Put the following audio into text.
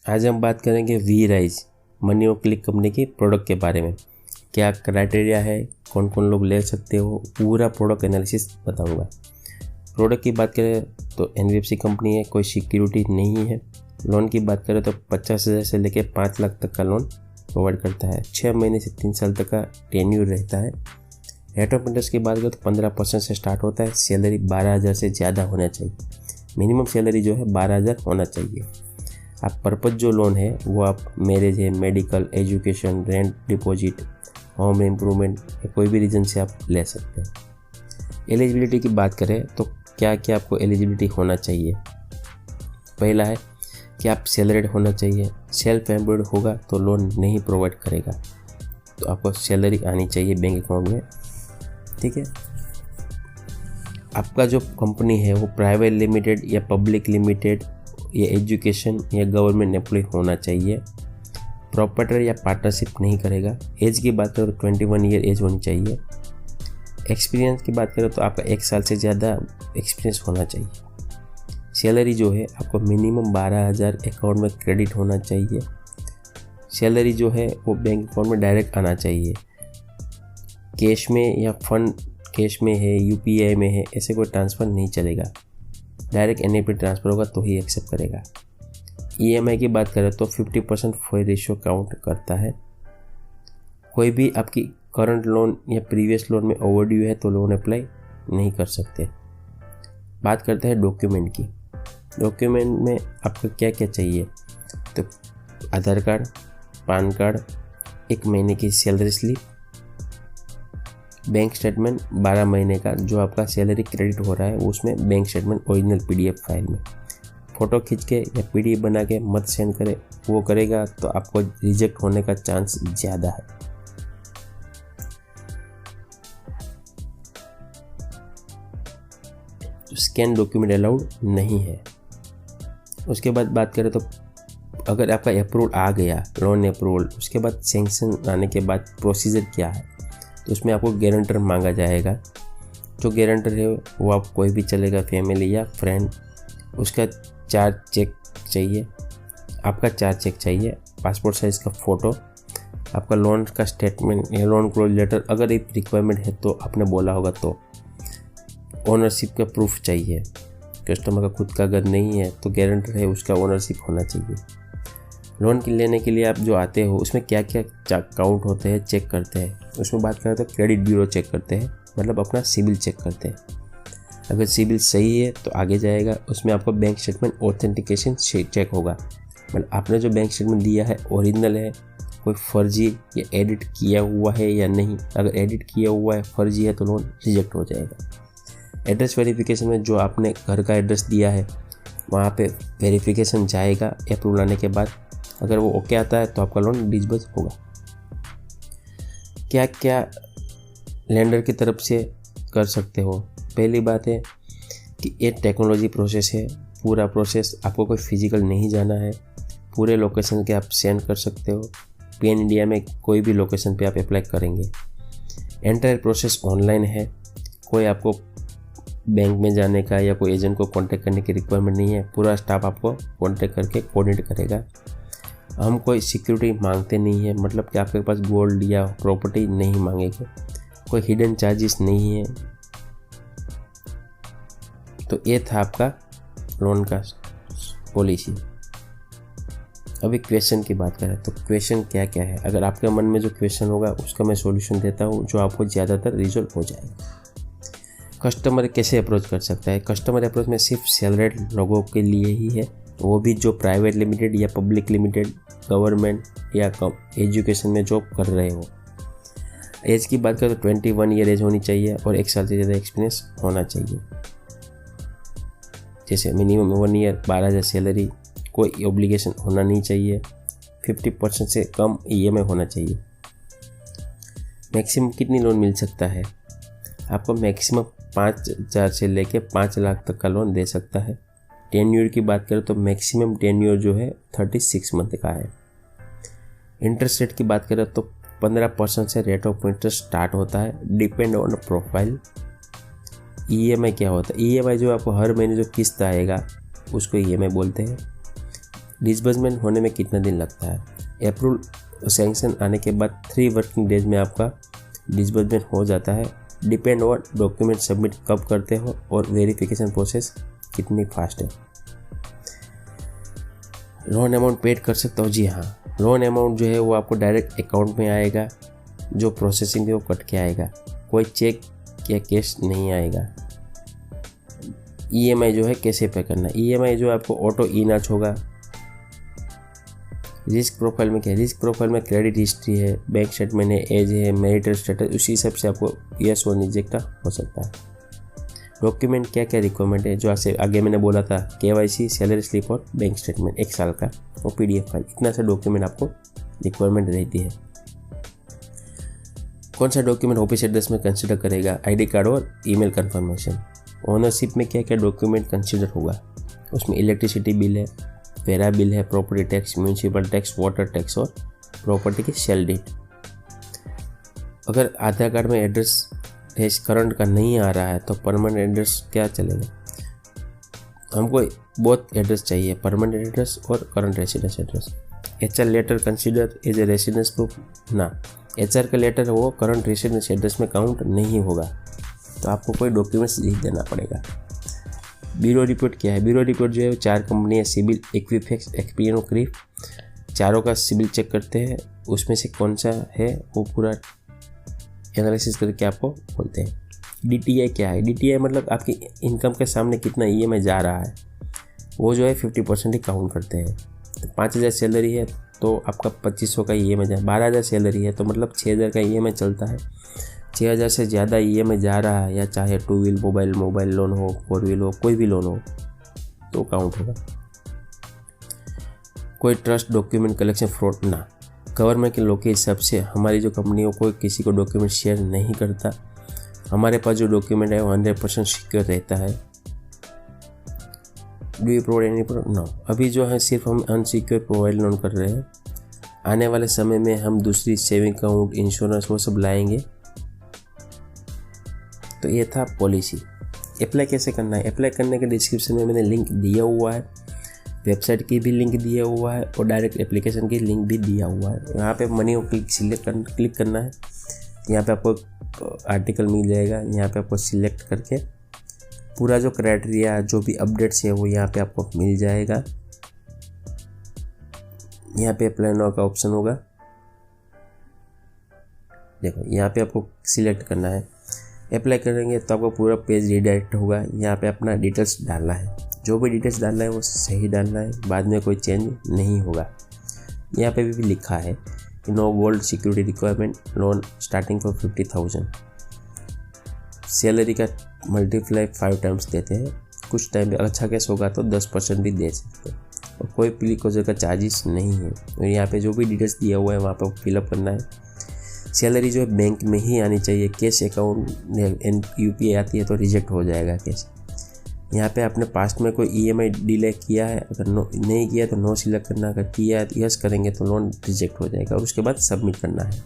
आज हम बात करेंगे we rise money click company की प्रोडक्ट के बारे में। क्या क्राइटेरिया है, कौन कौन लोग ले सकते हो, पूरा प्रोडक्ट एनालिसिस बताऊंगा। प्रोडक्ट की बात करें तो एनबीएफसी कंपनी है, कोई सिक्योरिटी नहीं है। लोन की बात करें तो 50,000 से लेकर 5 लाख तक का लोन प्रोवाइड करता है। 6 महीने से 3 साल तक का टेन्यूर रहता है। रेट ऑफ इंटरेस्ट की बात करें तो 15% से स्टार्ट होता है। सैलरी 12,000 से ज़्यादा होना चाहिए। मिनिमम सैलरी जो है 12,000 होना चाहिए। आप पर्पज़ जो लोन है वो आप मैरिज है, medical, education, rent deposit, home improvement या कोई भी रीजन से आप ले सकते हैं। एलिजिबिलिटी की बात करें तो क्या क्या आपको एलिजिबिलिटी होना चाहिए। पहला है कि आप सैलरीड होना चाहिए। सेल्फ एम्प्लॉयड होगा तो लोन नहीं प्रोवाइड करेगा, तो आपको सैलरी आनी चाहिए बैंक अकाउंट में। ठीक है। आपका जो कंपनी है वो प्राइवेट लिमिटेड या पब्लिक लिमिटेड या एजुकेशन या गवर्नमेंट एम्प्लॉय होना चाहिए। प्रॉपर्टर या पार्टनरशिप नहीं करेगा। एज की बात करें तो 21 ईयर एज होनी चाहिए। एक्सपीरियंस की बात करें तो आपका 1 साल से ज़्यादा एक्सपीरियंस होना चाहिए। सैलरी जो है आपको मिनिमम 12,000 अकाउंट में क्रेडिट होना चाहिए। सैलरी जो है वो बैंक अकाउंट में डायरेक्ट आना चाहिए। कैश में या फंड कैश में है, यूपीआई में है, ऐसे कोई ट्रांसफ़र नहीं चलेगा। डायरेक्ट एनईएफटी ट्रांसफ़र होगा तो ही एक्सेप्ट करेगा। ईएमआई की बात करें तो 50% फॉर रेशियो काउंट करता है। कोई भी आपकी करंट लोन या प्रीवियस लोन में ओवरड्यू है तो लोन अप्लाई नहीं कर सकते। बात करते हैं डॉक्यूमेंट की। डॉक्यूमेंट में आपको क्या क्या चाहिए, तो आधार कार्ड, पान कार्ड, 1 महीने की सैलरी स्लिप, बैंक स्टेटमेंट 12 महीने का जो आपका सैलरी क्रेडिट हो रहा है उसमें bank statement original PDF file में। फ़ोटो खींच के या पीडीएफ बना के मत सेंड करें, वो करेगा तो आपको रिजेक्ट होने का चांस ज़्यादा है। स्कैन डॉक्यूमेंट अलाउड नहीं है। उसके बाद बात करें तो अगर आपका अप्रूवल आ गया, लोन अप्रूवल, उसके बाद सैंक्शन आने के बाद प्रोसीजर क्या है, तो उसमें आपको गारंटर मांगा जाएगा। जो गारंटर है वो आप कोई भी चलेगा, फैमिली या फ्रेंड। उसका 4 चेक चाहिए, आपका 4 चेक चाहिए, पासपोर्ट साइज़ का फ़ोटो, आपका लोन का स्टेटमेंट या लोन क्लोज लेटर अगर एक रिक्वायरमेंट है तो आपने बोला होगा तो। ओनरशिप का प्रूफ चाहिए। कस्टमर का खुद का घर नहीं है तो गारंटर है उसका ओनरशिप होना चाहिए। लोन के लेने के लिए आप जो आते हो उसमें क्या क्या काउंट होते हैं चेक करते हैं। उसमें बात करें तो क्रेडिट ब्यूरो चेक करते हैं, मतलब अपना सिबिल चेक करते हैं। अगर सिबिल सही है तो आगे जाएगा। उसमें आपको बैंक स्टेटमेंट ऑथेंटिकेशन चेक होगा, मतलब आपने जो बैंक स्टेटमेंट दिया है ओरिजिनल है, कोई फर्जी या एडिट किया हुआ है या नहीं। अगर एडिट किया हुआ है, फर्जी है तो लोन रिजेक्ट हो जाएगा। एड्रेस वेरिफिकेशन में जो आपने घर का एड्रेस दिया है वहाँ पे वेरिफिकेशन जाएगा अप्रूवल आने के बाद। अगर वो ओके आता है तो आपका लोन डिसबर्स होगा। क्या क्या लेंडर की तरफ से कर सकते हो। पहली बात है कि ये टेक्नोलॉजी प्रोसेस है। पूरा प्रोसेस आपको कोई फिजिकल नहीं जाना है, पूरे लोकेशन के आप सेंड कर सकते हो। पैन इंडिया में कोई भी लोकेशन पे आप अप्लाई करेंगे। एंटायर प्रोसेस ऑनलाइन है। कोई आपको बैंक में जाने का या कोई एजेंट को कांटेक्ट करने की रिक्वायरमेंट नहीं है। पूरा स्टाफ आपको कांटेक्ट करके कोऑर्डिनेट करेगा। हम कोई सिक्योरिटी मांगते नहीं है, मतलब कि आपके पास गोल्ड या प्रॉपर्टी नहीं मांगेंगे। कोई हिडन चार्जेस नहीं है। तो ये था आपका लोन का पॉलिसी। अभी क्वेश्चन की बात करें तो क्वेश्चन क्या क्या है। अगर आपके मन में जो क्वेश्चन होगा उसका मैं सॉल्यूशन देता हूँ जो आपको ज़्यादातर रिजॉल्व हो जाएगा। कस्टमर कैसे अप्रोच कर सकता है। कस्टमर अप्रोच में सिर्फ सैलरीड लोगों के लिए ही है, वो भी जो प्राइवेट लिमिटेड या पब्लिक लिमिटेड, गवर्नमेंट या एजुकेशन में जॉब कर रहे हो। एज की बात करें तो 21 ईयर एज होनी चाहिए और 1 साल से ज़्यादा एक्सपीरियंस होना चाहिए। जैसे मिनिमम 1 ईयर, 12,000 सैलरी, कोई ऑब्लिगेशन होना नहीं चाहिए, 50% से कम ईएमआई होना चाहिए। मैक्सिमम कितनी लोन मिल सकता है। आपको मैक्सिमम 5,000 से लेके 5 लाख तक का लोन दे सकता है। टेन्योर की बात करें तो मैक्सिमम टेन्योर जो है 36 मंथ का है। इंटरेस्ट रेट की बात करें तो 15% से रेट ऑफ इंटरेस्ट स्टार्ट होता है, डिपेंड ऑन प्रोफाइल। ईएमआई क्या होता है। ईएमआई जो आपको हर महीने जो किस्त आएगा उसको ईएमआई बोलते हैं। डिसबर्समेंट होने में कितना दिन लगता है? अप्रूवल सैंक्शन आने के बाद 3 वर्किंग डेज में आपका डिसबर्समेंट हो जाता है। डिपेंड ऑन डॉक्यूमेंट सबमिट कब करते हो और वेरिफिकेशन प्रोसेस कितनी फास्ट है। लोन अमाउंट पेड कर सकता हो? जी हाँ, लोन अमाउंट जो है वो आपको डायरेक्ट अकाउंट में आएगा, जो प्रोसेसिंग है वो कट के आएगा, कोई चेक या कैश नहीं आएगा। ईएमआई जो है कैसे पे करना है? ईएमआई जो आपको ऑटो ई-नॉच होगा। रिस्क प्रोफाइल में क्या है? रिस्क प्रोफाइल में क्रेडिट हिस्ट्री है, बैंक स्टेटमेंट है, एज है, मैरिटल स्टेटस, उसी हिसाब से आपको यस और रिजेक्ट हो सकता है। डॉक्यूमेंट क्या क्या रिक्वायरमेंट है? जो आपसे आगे मैंने बोला था, KYC, सैलरी स्लिप और बैंक स्टेटमेंट 1 साल का और PDF फाइल, इतना सा डॉक्यूमेंट आपको रिक्वायरमेंट रहती है। कौन सा डॉक्यूमेंट ऑफिस एड्रेस में कंसिडर करेगा? ID कार्ड और ईमेल कंफर्मेशन। ओनरशिप में क्या क्या डॉक्यूमेंट कंसिडर होगा? उसमें इलेक्ट्रिसिटी बिल है, वेरा बिल है, property tax, municipal tax, water tax और प्रॉपर्टी की सेल डीड। अगर आधार कार्ड में एड्रेस करंट का नहीं आ रहा है तो परमानेंट एड्रेस क्या चलेगा? हमको बहुत एड्रेस चाहिए, परमानेंट एड्रेस और current residence address. HR letter consider as a residence proof ना, HR का लेटर है वो करंट रेसिडेंस एड्रेस में काउंट नहीं होगा, तो आपको कोई डॉक्यूमेंट्स लिख देना पड़ेगा। ब्यूरो रिपोर्ट क्या है? ब्यूरो रिपोर्ट जो है 4 कंपनियाँ सिविल, इक्विफैक्स, एक्सपीरियन और क्रिफ, चारों का सिविल चेक करते हैं, उसमें से कौन सा है वो पूरा एनालिसिस करके आपको बोलते हैं। DTI क्या है? DTI मतलब आपकी इनकम के सामने कितना EMI जा रहा है, वो जो है 50% ही काउंट करते हैं। तो 5000 सैलरी है तो आपका 2500 का EMI जाए, 12000 सैलरी है तो मतलब 6000 का EMI चलता है। 6000 से ज़्यादा EMI जा रहा है, या चाहे 2 व्हील मोबाइल लोन हो, 4 व्हील हो, कोई भी लोन हो, तो काउंट होगा। कोई ट्रस्ट डॉक्यूमेंट कलेक्शन फ्रॉड ना, गवर्नमेंट के लॉ के हिसाब से हमारी जो कंपनी हो कोई किसी को डॉक्यूमेंट शेयर नहीं करता। हमारे पास जो डॉक्यूमेंट है वो 100% सिक्योर रहता है। Do you provide any product? No, अभी जो है सिर्फ हम अनसिक्योर प्रोवाइड लोन कर रहे हैं। आने वाले समय में हम दूसरी सेविंग अकाउंट, इंश्योरेंस वो सब लाएंगे। तो ये था पॉलिसी। अप्लाई कैसे करना है? अप्लाई करने के डिस्क्रिप्शन में मैंने लिंक दिया हुआ है, वेबसाइट की भी लिंक दिया हुआ है और डायरेक्ट एप्लीकेशन की लिंक भी दिया हुआ है। यहाँ पे मनी को क्लिक करना है, यहाँ पे आपको आर्टिकल मिल जाएगा। यहाँ पे आपको सिलेक्ट करके पूरा जो क्राइटेरिया, जो भी अपडेट्स है वो यहाँ पे आपको मिल जाएगा। यहाँ पे अप्लाई नाउ का ऑप्शन होगा, देखो यहाँ पे आपको सिलेक्ट करना है। अप्लाई करेंगे तो आपको पूरा पेज रीडायरेक्ट होगा। यहाँ पे अपना डिटेल्स डालना है, जो भी डिटेल्स डालना है वो सही डालना है, बाद में कोई चेंज नहीं होगा। यहाँ पे भी लिखा है कि no gold security requirement, loan starting for 50,000, salary का मल्टीप्लाई 5 टाइम्स देते हैं। कुछ टाइम पे अच्छा केस होगा तो 10% भी दे सकते हैं और कोई प्री क्लोजर का चार्जेस नहीं है। और यहाँ पे जो भी डिटेल्स दिया हुआ है वहाँ पे फिलअप करना है। सैलरी जो है बैंक में ही आनी चाहिए, कैश अकाउंट UPI आती है तो रिजेक्ट हो जाएगा कैश। यहाँ पे आपने पास्ट में कोई EMI डिले किया है, अगर नहीं किया तो नो सिलेक्ट करना, अगर किया है तो यस करेंगे तो लोन रिजेक्ट हो जाएगा और उसके बाद सबमिट करना है।